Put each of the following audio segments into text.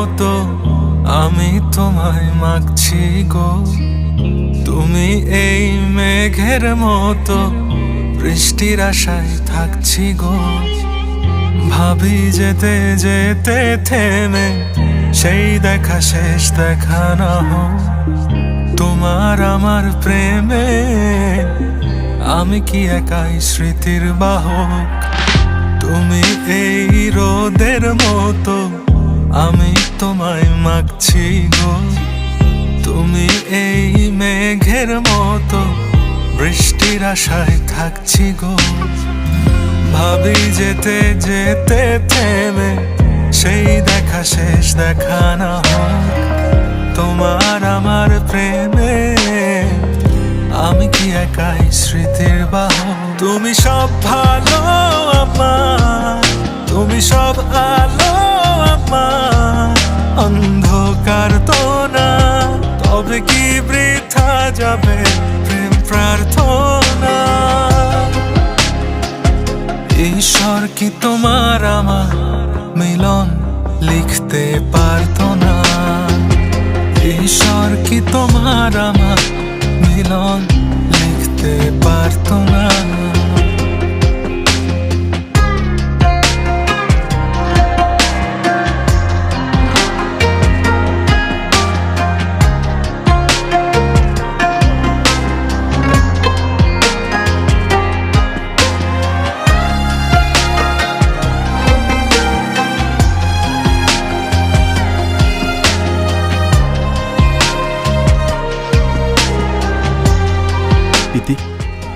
মতো আমি তোমায় মাগছি গো। তুমি এই মেঘের মতো বৃষ্টির আশায় থাকছি গো। ভাবি যেতে যেতে থেমে সেই দেখা শেষ দেখা না হোক। তোমার আমার প্রেমে আমি কি একাই স্মৃতির বাহক। তুমি এই রোদের মতো আমি তোমায় মাগছি গো। তুমি এই মেঘের মতো বৃষ্টির আশায় থাকছি গো। ভাবি যেতে যেতে থেমে সেই দেখা শেষ দেখা না হোক। তোমার আমার প্রেমে আমি কি একাই স্মৃতির বাহক। তুমি সব ভালো আমার, তুমি সব আলো আমার, অন্ধকার তো না। তবে কি বৃথা যাবে প্রেম প্রার্থনা। ঈশ্বর কি তোমার আমার মিলন লিখতে পারতো না। ঈশ্বর কি তোমার আমার মিলন লিখতে পারতো না।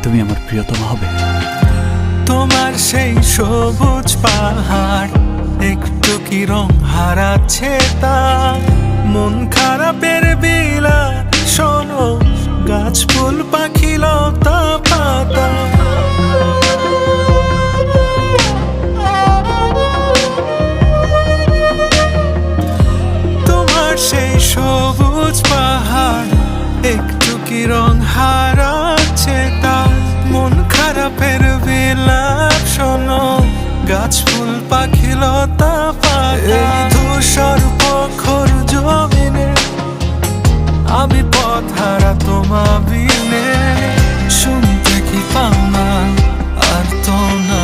তুমি আমার প্রিয়তমা হবে। তোমার সেই সবুজ পাহাড় একটু কি রং হারাচ্ছে তা। মন খারাপের বিলা শোনো গাছ ফুল পাখি লতা পাতা। তোমার সেই সবুজ পাহাড় একটু কি রং হারাচ্ছে তার। মন খারাপের বিলাপ শোনো গাছ ফুল পাখি লতা পাতা। ধূসর প্রখর জমিনে আমি পথ হারা তোমা বিনে। শুনতে কি পাও না আর তো না।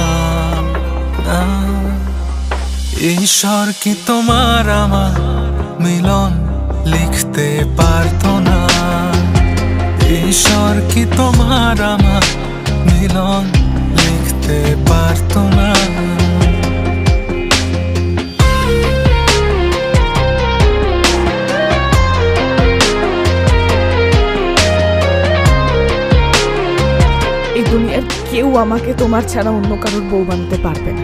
ঈশ্বর কি তোমার আমার মিলন লিখতে পারতো না। ঈশ্বর কি তোমার আমার মিলন লিখতে পারতো না। এই দুনিয়ার কেউ আমাকে তোমার ছাড়া অন্য কারোর বউ বানাতে পারবে না।